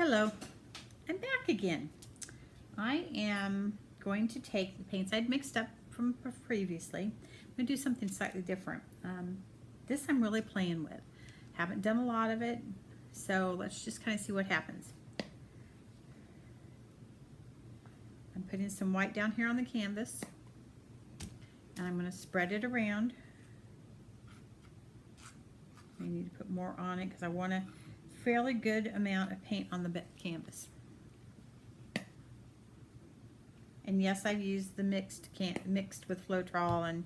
Hello, I'm back again. I am going to take the paints I'd mixed up from previously. I'm going to do something slightly different. This I'm really playing with. Haven't done a lot of it, so let's just kind of see what happens. I'm putting some white down here on the canvas, and I'm going to spread it around. I need to put more on it because I want a fairly good amount of paint on the canvas. And yes, I've used the mixed with Floetrol and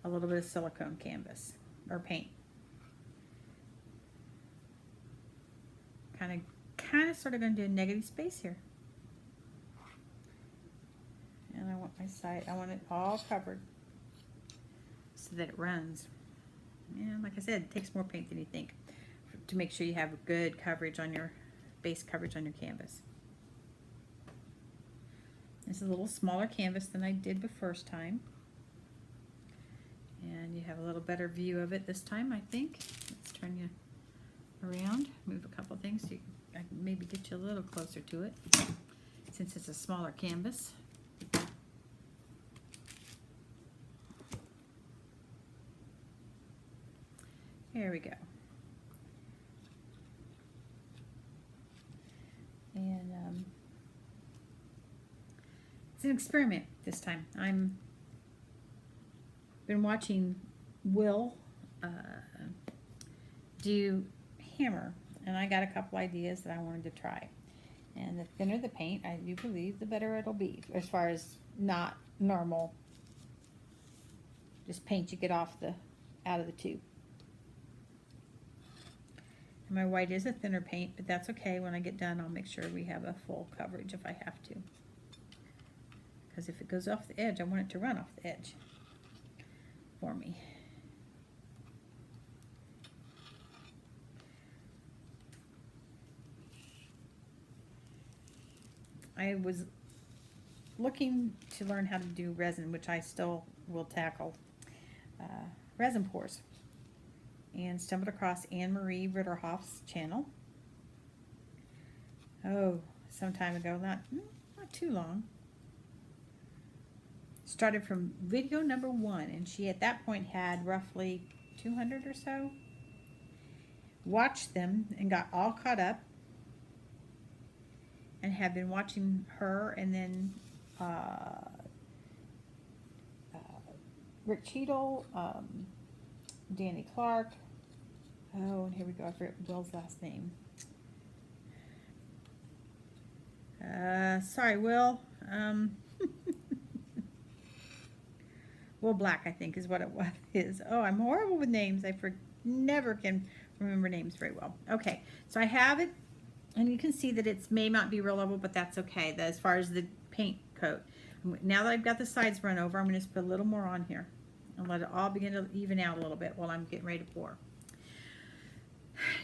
a little bit of silicone canvas or paint. Kind of sort of going to do a negative space here. And I want I want it all covered so that it runs. And like I said, it takes more paint than you think to make sure you have good coverage on your base coverage on your canvas. This is a little smaller canvas than I did the first time. And you have a little better view of it this time, I think. Let's turn you around, move a couple things so I can maybe get you a little closer to it since it's a smaller canvas. There we go. And it's an experiment this time. I'm been watching Will do hammer, and I got a couple ideas that I wanted to try. And the thinner the paint, I do believe, the better it'll be, as far as not normal just paint you get out of the tube. And my white is a thinner paint, but that's okay. When I get done, I'll make sure we have a full coverage if I have to. Because if it goes off the edge, I want it to run off the edge for me. I was looking to learn how to do resin, which I still will tackle, resin pours, and stumbled across Anne Marie Ritterhoff's channel. Oh, some time ago, not too long. Started from video number 1, and she at that point had roughly 200 or so. Watched them and got all caught up, and have been watching her, and then Rick Cheadle, Danny Clark. Oh, and here we go. I forget Will's last name. Sorry, Will. Will Black, I think, is what it is. Oh, I'm horrible with names. I never can remember names very well. Okay, so I have it, and you can see that it may not be real level, but that's okay. As far as the paint coat. Now that I've got the sides run over, I'm going to just put a little more on here and let it all begin to even out a little bit while I'm getting ready to pour.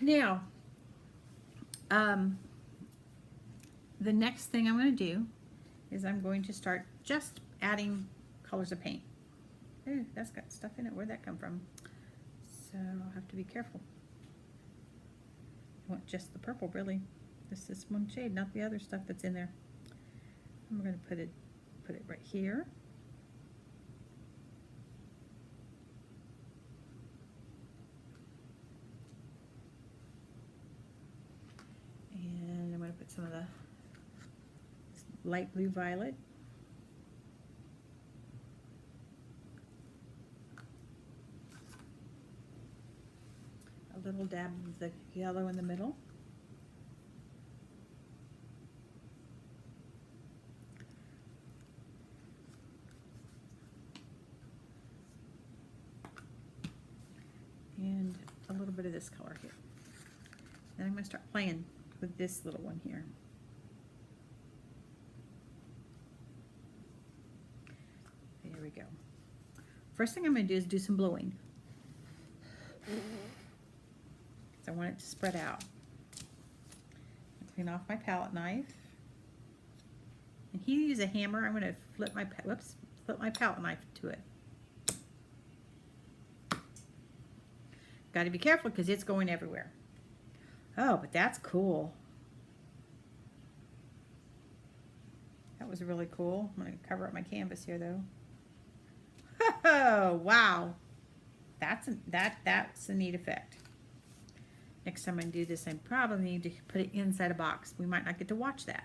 Now, the next thing I'm going to do is I'm going to start just adding colors of paint. Ooh, that's got stuff in it. Where'd that come from? So I'll have to be careful. I want just the purple, really. Just this one shade, not the other stuff that's in there. I'm going to put it right here. And I'm going to put some of the light blue violet. A little dab of the yellow in the middle. And a little bit of this color here. Then I'm going to start playing with this little one here. There we go. First thing I'm going to do is do some bluing. So I want it to spread out. Clean off my palette knife. And he used a hammer. I'm going to flip my palette knife to it. Got to be careful because it's going everywhere. Oh, but that's cool. That was really cool. I'm going to cover up my canvas here though. Oh, wow. That's a neat effect. Next time I do this, I probably need to put it inside a box. We might not get to watch that.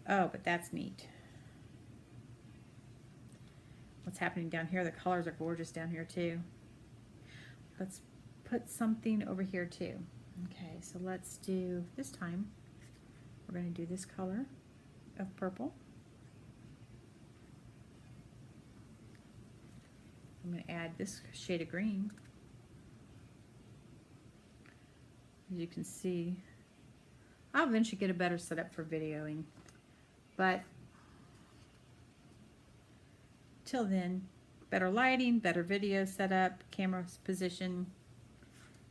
Oh, but that's neat. What's happening down here? The colors are gorgeous down here too. Let's put something over here too. Okay, so let's do, this time, we're going to do this color of purple. I'm going to add this shade of green. As you can see, I'll eventually get a better setup for videoing, but till then, better lighting, better video setup, camera position,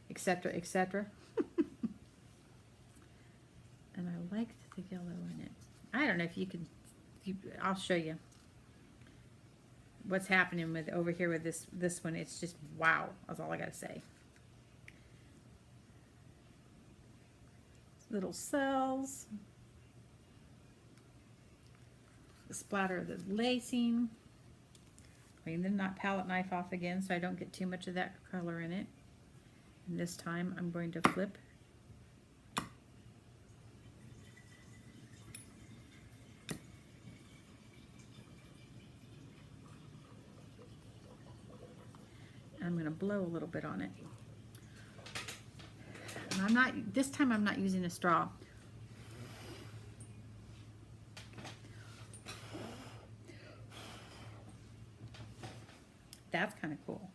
etc., etc. And I like the yellow in it. I don't know if you can, I'll show you what's happening with over here with this one. It's just wow. That's all I gotta say. Little cells, the splatter of the lacing. Clean the palette knife off again so I don't get too much of that color in it. And this time I'm going to flip. I'm going to blow a little bit on it. And this time I'm not using a straw. That's kind of cool.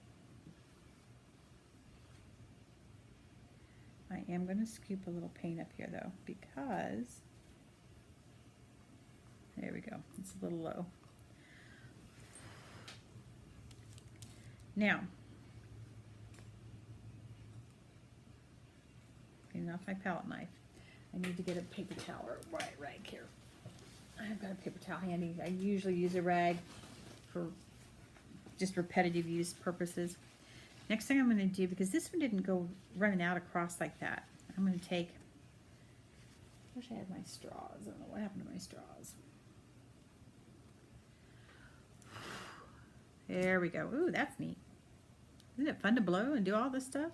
I am going to scoop a little paint up here though, because, there we go, it's a little low. Now, getting off my palette knife, I need to get a paper towel or rag here. I've got a paper towel handy. I usually use a rag for just repetitive use purposes. Next thing I'm going to do, because this one didn't go running out across like that, I'm going to take, I wish I had my straws. I don't know what happened to my straws. There we go. Ooh, that's neat. Isn't it fun to blow and do all this stuff?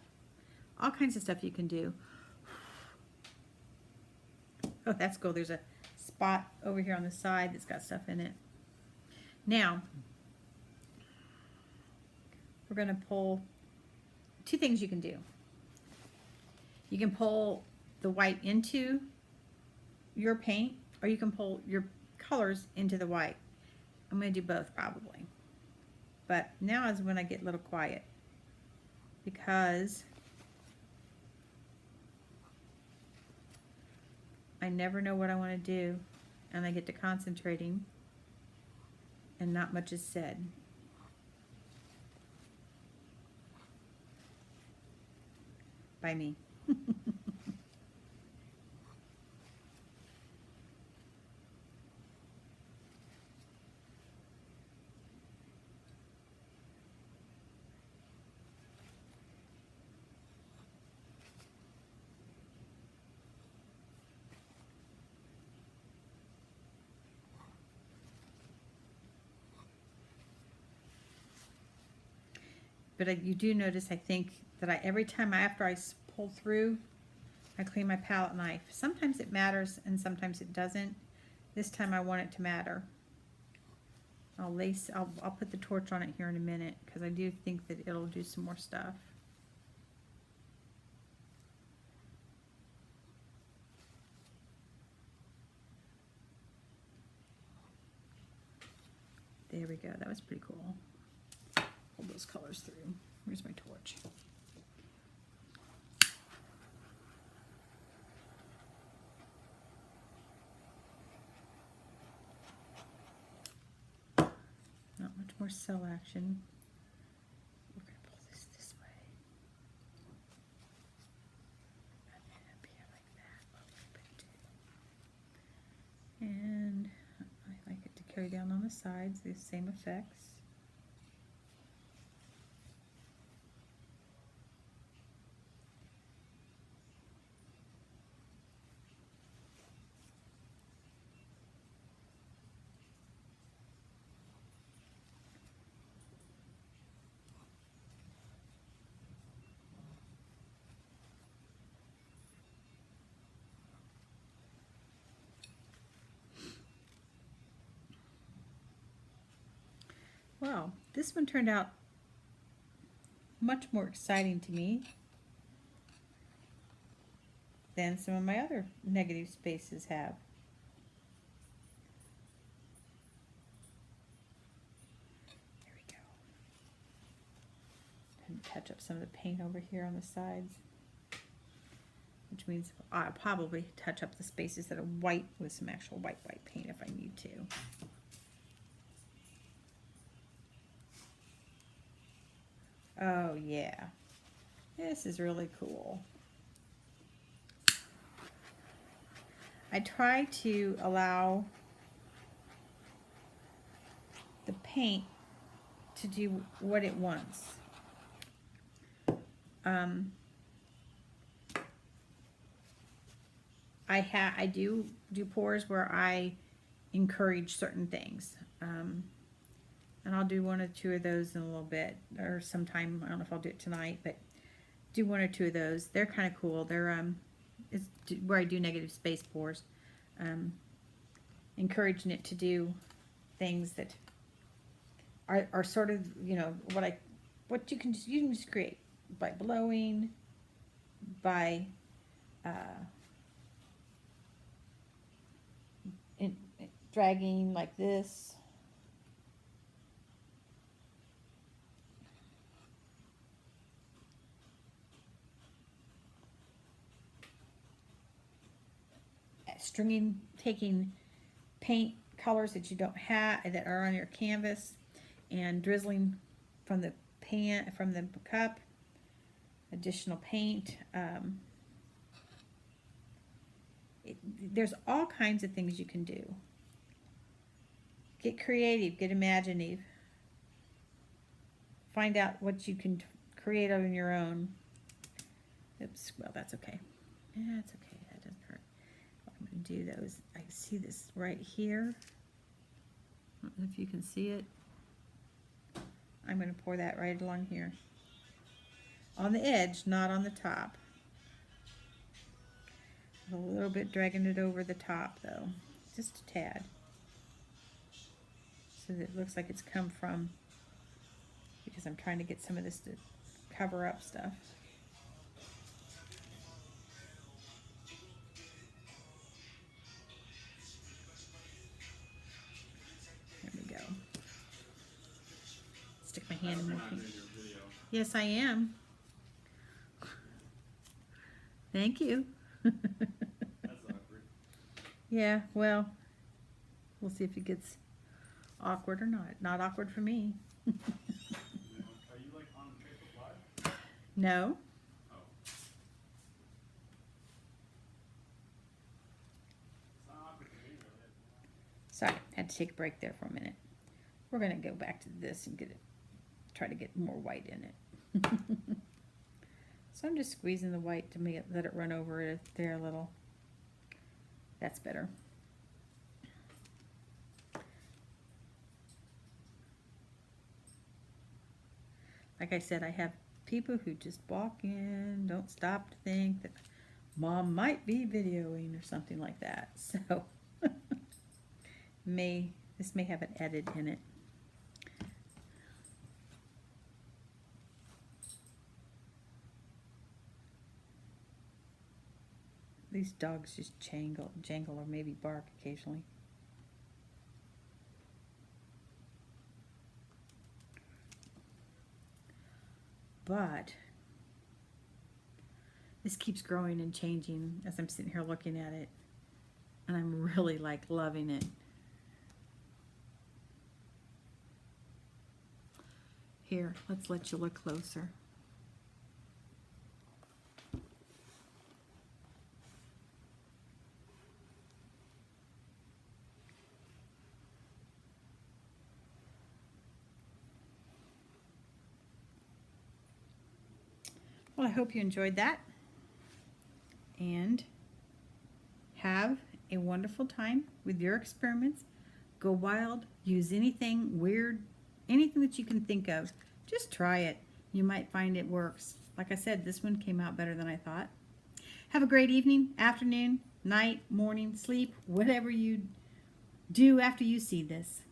All kinds of stuff you can do. Oh, that's cool. There's a spot over here on the side that's got stuff in it. Now, we're going to pull two things you can do. You can pull the white into your paint, or you can pull your colors into the white. I'm going to do both probably. But now is when I get a little quiet, because I never know what I want to do, and I get to concentrating and not much is said. By me. But you do notice, I think, that every time after I pull through, I clean my palette knife. Sometimes it matters and sometimes it doesn't. This time I want it to matter. I'll put the torch on it here in a minute, because I do think that it'll do some more stuff. There we go. That was pretty cool. Pull those colors through. Where's my torch? Not much more cell action. We're going to pull this way. Up here like that. A little bit too. And I like it to carry down on the sides, the same effects. well. This one turned out much more exciting to me than some of my other negative spaces have. There we go. And touch up some of the paint over here on the sides, which means I'll probably touch up the spaces that are white with some actual white paint if I need to. Oh yeah, this is really cool. I try to allow the paint to do what it wants. I do pours where I encourage certain things. And I'll do one or two of those in a little bit, or sometime. I don't know if I'll do it tonight, but do one or two of those. They're kind of cool. They're it's where I do negative space pours, encouraging it to do things that are sort of, you know, what you can just create by blowing, by dragging like this. Stringing, taking paint colors that you don't have, that are on your canvas, and drizzling from the cup, additional paint. There's all kinds of things you can do. Get creative, get imaginative. Find out what you can create on your own. Oops, well, that's okay. Yeah, it's okay. That doesn't hurt. What I'm going to do, though, is I see this right here. I don't know if you can see it. I'm going to pour that right along here. On the edge, not on the top. A little bit dragging it over the top, though. Just a tad. So that it looks like it's come from, because I'm trying to get some of this to cover up stuff. There we go. Stick my hand in the paint. Yes, I am. Thank you. That's awkward. Yeah, well, we'll see if it gets awkward or not. Not awkward for me. Are you like on Facebook Live? No. Oh. It's not awkward for me, really. Sorry, had to take a break there for a minute. We're going to go back to this and get it, try to get more white in it. So I'm just squeezing the white to make it, let it run over it there a little. That's better. Like I said, I have people who just walk in, don't stop to think that Mom might be videoing or something like that. So this may have an edit in it. These dogs just jangle or maybe bark occasionally. But this keeps growing and changing as I'm sitting here looking at it. And I'm really like loving it. Here, let's let you look closer. Well, I hope you enjoyed that, and have a wonderful time with your experiments. Go wild, use anything weird, anything that you can think of. Just try it. You might find it works. Like I said, this one came out better than I thought. Have a great evening, afternoon, night, morning, sleep, whatever you do after you see this.